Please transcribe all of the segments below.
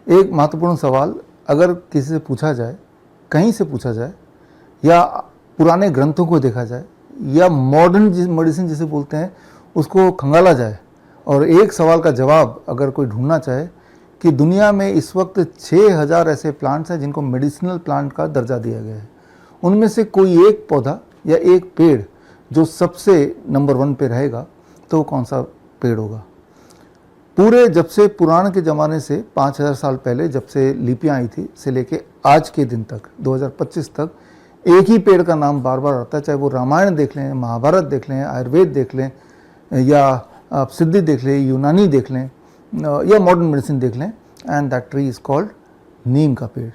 एक महत्वपूर्ण सवाल अगर किसी से पूछा जाए, कहीं से पूछा जाए, या पुराने ग्रंथों को देखा जाए, या मॉडर्न मेडिसिन जिसे बोलते हैं उसको खंगाला जाए, और एक सवाल का जवाब अगर कोई ढूंढना चाहे कि दुनिया में इस वक्त 6000 ऐसे प्लांट्स हैं जिनको मेडिसिनल प्लांट का दर्जा दिया गया है, उनमें से कोई एक पौधा या एक पेड़ जो सबसे नंबर 1 पे रहेगा, तो कौन सा पेड़ होगा? पूरे जब से पुराण के ज़माने से 5000 साल पहले जब से लिपियाँ आई थी से लेके आज के दिन तक 2025 तक एक ही पेड़ का नाम बार बार आता है, चाहे वो रामायण देख लें, महाभारत देख लें, आयुर्वेद देख लें, या आप सिद्धि देख लें, यूनानी देख लें, या मॉडर्न मेडिसिन देख लें, and that tree is called neem का पेड़।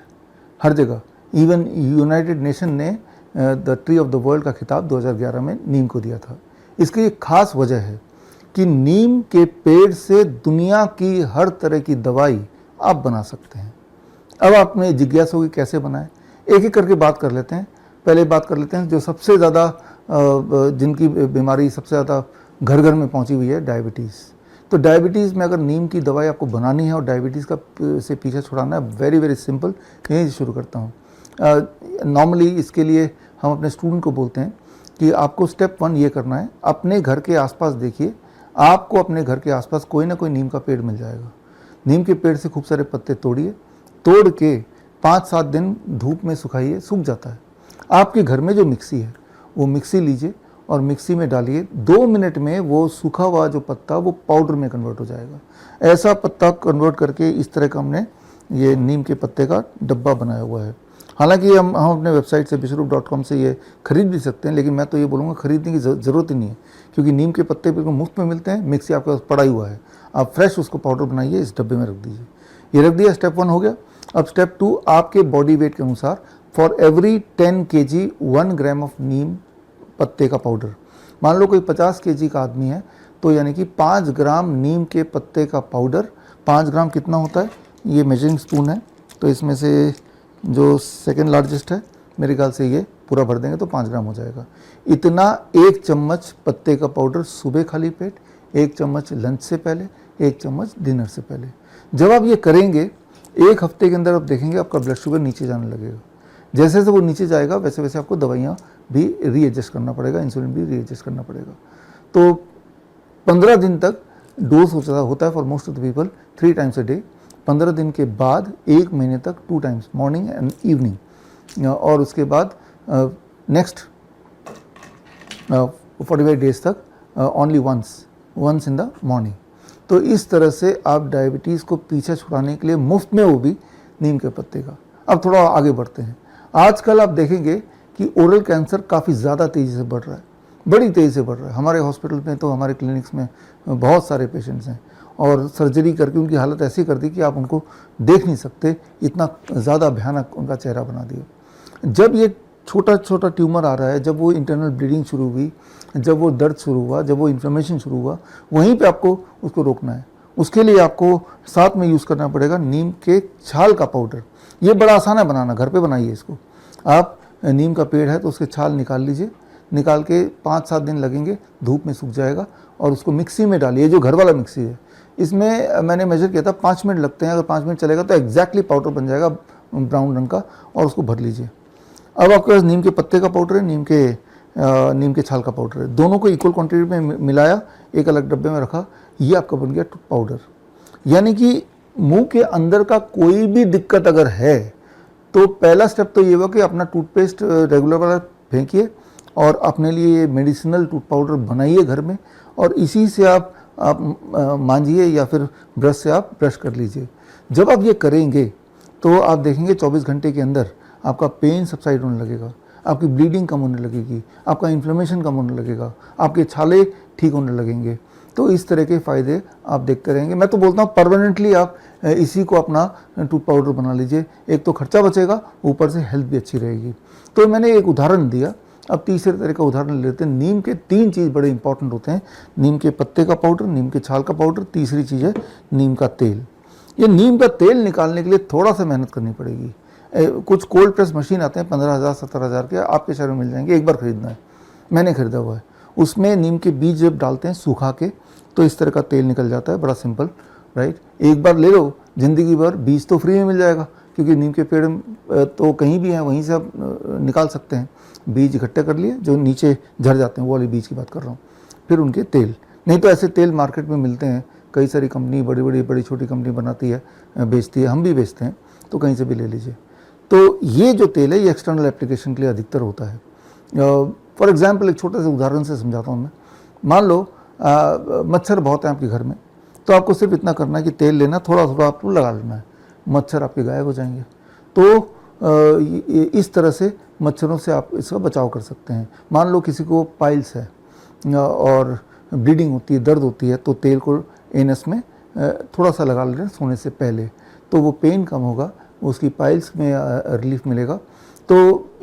हर जगह, इवन यूनाइटेड नेशन ने the tree of the world का खिताब 2011 में नीम को दिया था। इसकी एक खास वजह है कि नीम के पेड़ से दुनिया की हर तरह की दवाई आप बना सकते हैं। अब आप में जिज्ञासा होगी कैसे बनाएं, एक एक करके बात कर लेते हैं। पहले बात कर लेते हैं जो सबसे ज़्यादा जिनकी बीमारी सबसे ज़्यादा घर घर में पहुंची हुई है, डायबिटीज़। तो डायबिटीज़ में अगर नीम की दवाई आपको बनानी है और डायबिटीज़ का से पीछे छुड़ाना है, वेरी वेरी सिंपल, यहीं से शुरू करता हूँ। नॉर्मली इसके लिए हम अपने स्टूडेंट को बोलते हैं कि आपको स्टेप 1 ये करना है, अपने घर के आसपास देखिए, आपको अपने घर के आसपास कोई ना कोई नीम का पेड़ मिल जाएगा। नीम के पेड़ से खूब सारे पत्ते तोड़िए, तोड़ के 5-7 दिन धूप में सुखाइए, सूख जाता है। आपके घर में जो मिक्सी है वो मिक्सी लीजिए और मिक्सी में डालिए, 2 मिनट में वो सूखा हुआ जो पत्ता वो पाउडर में कन्वर्ट हो जाएगा। ऐसा पत्ता कन्वर्ट करके इस तरह का हमने ये नीम के पत्ते का डब्बा बनाया हुआ है। हालांकि हम अपने वेबसाइट से विश्वरूप.com से ये खरीद भी सकते हैं, लेकिन मैं तो ये बोलूँगा खरीदने की ज़रूरत ही नहीं है, क्योंकि नीम के पत्ते बिल्कुल मुफ्त में मिलते हैं, मिक्सी आपके पास पड़ा हुआ है, आप फ्रेश उसको पाउडर बनाइए, इस डब्बे में रख दीजिए। ये रख दिया, स्टेप 1 हो गया। अब स्टेप 2, आपके बॉडी वेट के अनुसार फॉर एवरी 10 kg 1 ग्राम ऑफ नीम पत्ते का पाउडर। मान लो कोई 50 kg का आदमी है, तो यानी कि 5 ग्राम नीम के पत्ते का पाउडर। 5 ग्राम कितना होता है? ये मेजरिंग स्पून है, तो इसमें से जो सेकेंड लार्जेस्ट है, मेरे ख्याल से ये पूरा भर देंगे तो 5 ग्राम हो जाएगा। इतना 1 चम्मच पत्ते का पाउडर सुबह खाली पेट, 1 चम्मच लंच से पहले, 1 चम्मच डिनर से पहले। जब आप ये करेंगे, 1 हफ्ते के अंदर आप देखेंगे आपका ब्लड शुगर नीचे जाने लगेगा। जैसे जैसे वो नीचे जाएगा वैसे वैसे आपको दवाइयाँ भी रीएडजस्ट करना पड़ेगा, इंसुलिन भी रीएडजस्ट करना पड़ेगा। तो 15 दिन तक डोज होता है for most of the people 3 times a day. 15 दिन के बाद 1 महीने तक 2 टाइम्स, मॉर्निंग एंड इवनिंग, और उसके बाद नेक्स्ट 45 डेज तक only once in the morning. तो इस तरह से आप डायबिटीज़ को पीछे छुड़ाने के लिए मुफ्त में, वो भी नीम के पत्ते का। अब थोड़ा आगे बढ़ते हैं। आजकल आप देखेंगे कि ओरल कैंसर काफ़ी ज़्यादा तेज़ी से बढ़ रहा है, बड़ी तेज़ी से बढ़ रहा है। हमारे हॉस्पिटल में तो, हमारे क्लिनिक्स में बहुत सारे पेशेंट्स हैं, और सर्जरी करके उनकी हालत ऐसी कर दी कि आप उनको देख नहीं सकते, इतना ज़्यादा भयानक उनका चेहरा बना दिया। जब ये छोटा छोटा ट्यूमर आ रहा है, जब वो इंटरनल ब्लीडिंग शुरू हुई, जब वो दर्द शुरू हुआ, जब वो इन्फ्लेमेशन शुरू हुआ, वहीं पे आपको उसको रोकना है। उसके लिए आपको साथ में यूज़ करना पड़ेगा नीम के छाल का पाउडर। ये बड़ा आसान है बनाना, घर पे बनाइए इसको। आप नीम का पेड़ है तो उसके छाल निकाल लीजिए, निकाल के 5-7 दिन लगेंगे, धूप में सूख जाएगा, और उसको मिक्सी में डालिए। जो घर वाला मिक्सी है, इसमें मैंने मेजर किया था 5 मिनट लगते हैं। अगर 5 मिनट चलेगा तो एग्जैक्टली पाउडर बन जाएगा ब्राउन रंग का, और उसको भर लीजिए। अब आपके पास नीम के पत्ते का पाउडर है, नीम के छाल का पाउडर है, दोनों को इक्वल क्वांटिटी में मिलाया, एक अलग डब्बे में रखा, ये आपका बन गया पाउडर। यानी कि मुंह के अंदर का कोई भी दिक्कत अगर है, तो पहला स्टेप तो ये हुआ कि अपना टूथपेस्ट रेगुलर वाला फेंकिए और अपने लिए मेडिसिनल टूथ पाउडर बनाइए घर में, और इसी से आप मांजिए या फिर ब्रश से आप ब्रश कर लीजिए। जब आप ये करेंगे तो आप देखेंगे 24 घंटे के अंदर आपका पेन सबसाइड होने लगेगा, आपकी ब्लीडिंग कम होने लगेगी, आपका इन्फ्लेमेशन कम होने लगेगा, आपके छाले ठीक होने लगेंगे। तो इस तरह के फ़ायदे आप देखते रहेंगे। मैं तो बोलता हूँ परमानेंटली आप इसी को अपना टूथ पाउडर बना लीजिए। एक तो खर्चा बचेगा, ऊपर से हेल्थ भी अच्छी रहेगी। तो मैंने एक उदाहरण दिया, अब तीसरे तरह का उदाहरण लेते हैं। नीम के 3 चीज़ बड़े इंपॉर्टेंट होते हैं, नीम के पत्ते का पाउडर, नीम के छाल का पाउडर, तीसरी चीज़ है नीम का तेल। ये नीम का तेल निकालने के लिए थोड़ा सा मेहनत करनी पड़ेगी। कुछ कोल्ड प्रेस मशीन आते हैं 15,000-17,000 के, आपके शहर में मिल जाएंगे, एक बार खरीदना है, मैंने खरीदा हुआ है। उसमें नीम के बीज जब डालते हैं सूखा के, तो इस तरह का तेल निकल जाता है, बड़ा सिंपल, राइट। एक बार ले लो, ज़िंदगी भर बीज तो फ्री में मिल जाएगा, क्योंकि नीम के पेड़ तो कहीं भी हैं, वहीं से आप निकाल सकते हैं। बीज इकट्ठे कर लिए, जो नीचे झड़ जाते हैं वो वाले बीज की बात कर रहा हूँ। फिर उनके तेल, नहीं तो ऐसे तेल मार्केट में मिलते हैं, कई सारी कंपनी बड़ी छोटी कंपनी बनाती है, बेचती है, हम भी बेचते हैं, तो कहीं से भी ले लीजिए। तो ये जो तेल है ये एक्सटर्नल एप्लीकेशन के लिए अधिकतर होता है। फॉर एग्जांपल एक छोटे से उदाहरण से समझाता हूँ मैं। मान लो मच्छर बहुत हैं आपके घर में, तो आपको सिर्फ इतना करना है कि तेल लेना, थोड़ा थोड़ा आपको लगा लेना है, मच्छर आपके गायब हो जाएंगे। तो इस तरह से मच्छरों से आप इसका बचाव कर सकते हैं। मान लो किसी को पाइल्स है और ब्लीडिंग होती है, दर्द होती है, तो तेल को एनस में थोड़ा सा लगा लें सोने से पहले, तो वो पेन कम होगा, उसकी पाइल्स में रिलीफ मिलेगा। तो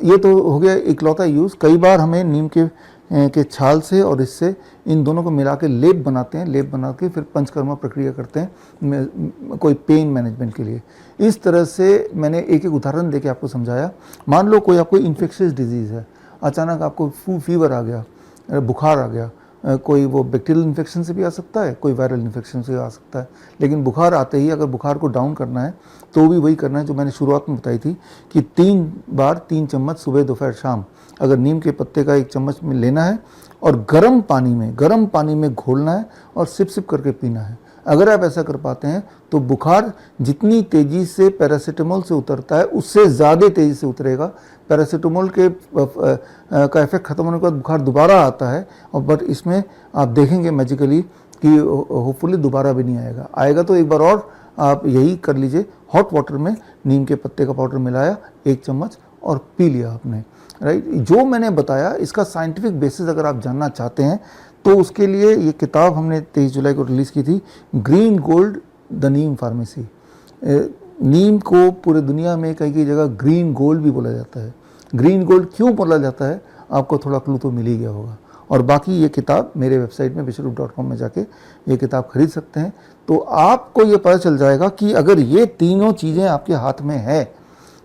ये तो हो गया इकलौता यूज़। कई बार हमें नीम के छाल से और इससे इन दोनों को मिला के लेप बनाते हैं, लेप बना के फिर पंचकर्मा प्रक्रिया करते हैं कोई पेन मैनेजमेंट के लिए। इस तरह से मैंने एक एक उदाहरण देके आपको समझाया। मान लो कोई आपको इन्फेक्शियस डिजीज़ है, अचानक आपको फीवर आ गया, बुखार आ गया, कोई वो बैक्टीरियल इन्फेक्शन से भी आ सकता है, कोई वायरल इन्फेक्शन से आ सकता है, लेकिन बुखार आते ही अगर बुखार को डाउन करना है तो भी वही करना है जो मैंने शुरुआत में बताई थी कि 3 बार 3 चम्मच सुबह दोपहर शाम अगर नीम के पत्ते का 1 चम्मच में लेना है और गर्म पानी में घोलना है और सिप सिप करके पीना है। अगर आप ऐसा कर पाते हैं तो बुखार जितनी तेज़ी से पैरासीटामोल से उतरता है उससे ज़्यादा तेज़ी से उतरेगा। पैरासीटामोल के का इफेक्ट ख़त्म होने के बाद बुखार दोबारा आता है, और बट इसमें आप देखेंगे मैजिकली कि होपफुली दोबारा भी नहीं आएगा। आएगा तो एक बार और आप यही कर लीजिए, हॉट वाटर में नीम के पत्ते का पाउडर मिलाया 1 चम्मच और पी लिया आपने, राइट। जो मैंने बताया इसका साइंटिफिक बेसिस अगर आप जानना चाहते हैं तो उसके लिए ये किताब हमने 23 जुलाई को रिलीज़ की थी, green gold the neem pharmacy. नीम को पूरे दुनिया में कई जगह ग्रीन गोल्ड भी बोला जाता है। ग्रीन गोल्ड क्यों बोला जाता है आपको थोड़ा क्लू तो मिल ही गया होगा। और बाकी ये किताब मेरे वेबसाइट में विश्वरूप.com में जाके ये किताब खरीद सकते हैं, तो आपको ये पता चल जाएगा कि अगर ये तीनों चीज़ें आपके हाथ में है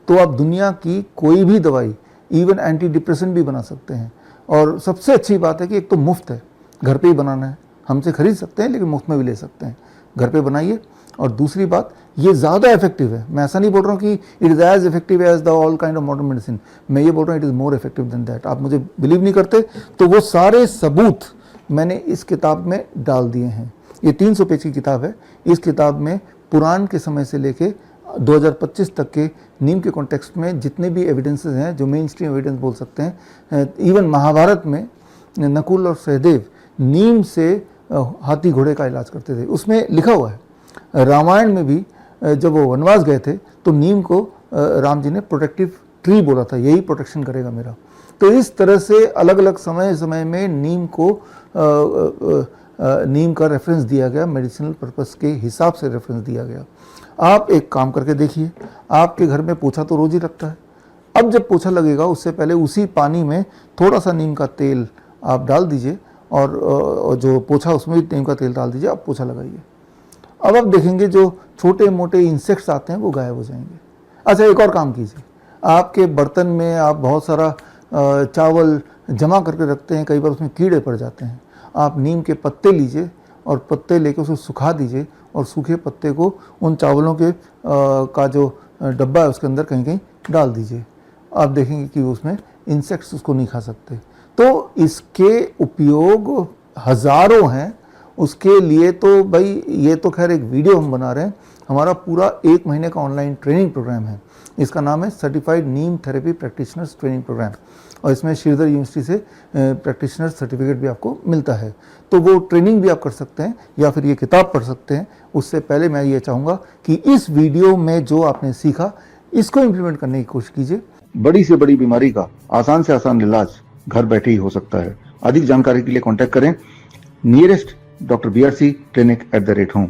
तो आप दुनिया की कोई भी दवाई, इवन एंटी डिप्रेशन भी बना सकते हैं। और सबसे अच्छी बात है कि एक तो मुफ्त है, घर पे ही बनाना है, हमसे खरीद सकते हैं लेकिन मुफ्त में भी ले सकते हैं, घर पे बनाइए। और दूसरी बात, ये ज़्यादा इफेक्टिव है। मैं ऐसा नहीं बोल रहा हूँ कि it is as effective as the all kind of modern medicine, मैं ये बोल रहा हूँ it is more effective than that. आप मुझे बिलीव नहीं करते तो वो सारे सबूत मैंने इस किताब में डाल दिए हैं। ये 300 पेज की किताब है। इस किताब में पुराण के समय से लेके 2025 तक के नीम के कॉन्टेक्स्ट में जितने भी एविडेंसेस हैं, जो मेन स्ट्रीम एविडेंस बोल सकते हैं, इवन महाभारत में नकुल और सहदेव नीम से हाथी घोड़े का इलाज करते थे, उसमें लिखा हुआ है। रामायण में भी जब वो वनवास गए थे तो नीम को राम जी ने प्रोटेक्टिव ट्री बोला था, यही प्रोटेक्शन करेगा मेरा। तो इस तरह से अलग अलग समय में नीम को नीम का रेफरेंस दिया गया, मेडिसिनल पर्पस के हिसाब से रेफरेंस दिया गया। आप एक काम करके देखिए, आपके घर में पोछा तो रोज ही लगता है, अब जब पोछा लगेगा उससे पहले उसी पानी में थोड़ा सा नीम का तेल आप डाल दीजिए और जो पोछा उसमें भी नीम का तेल डाल दीजिए, आप पोछा लगाइए। अब आप देखेंगे जो छोटे मोटे इंसेक्ट्स आते हैं वो गायब हो जाएंगे। अच्छा, एक और काम कीजिए, आपके बर्तन में आप बहुत सारा चावल जमा करके रखते हैं, कई बार उसमें कीड़े पड़ जाते हैं। आप नीम के पत्ते लीजिए और पत्ते लेके उसको सुखा दीजिए और सूखे पत्ते को उन चावलों के का जो डब्बा है उसके अंदर कहीं कहीं डाल दीजिए। आप देखेंगे कि उसमें इंसेक्ट्स उसको नहीं खा सकते। तो इसके उपयोग हज़ारों हैं। उसके लिए तो भाई ये तो खैर एक वीडियो हम बना रहे हैं, हमारा पूरा 1 महीने का ऑनलाइन ट्रेनिंग प्रोग्राम है। इसका नाम है सर्टिफाइड नीम थेरेपी प्रैक्टिशनर्स ट्रेनिंग प्रोग्राम, और इसमें श्रीधर यूनिवर्सिटी से प्रैक्टिशनर सर्टिफिकेट भी आपको मिलता है। तो वो ट्रेनिंग भी आप कर सकते हैं या फिर ये किताब पढ़ सकते हैं। उससे पहले मैं ये चाहूँगा कि इस वीडियो में जो आपने सीखा इसको इम्प्लीमेंट करने की कोशिश कीजिए। बड़ी से बड़ी बीमारी का आसान से आसान इलाज घर बैठे ही हो सकता है। अधिक जानकारी के लिए कॉन्टैक्ट करें नियरेस्ट डॉक्टर BRC clinic@home।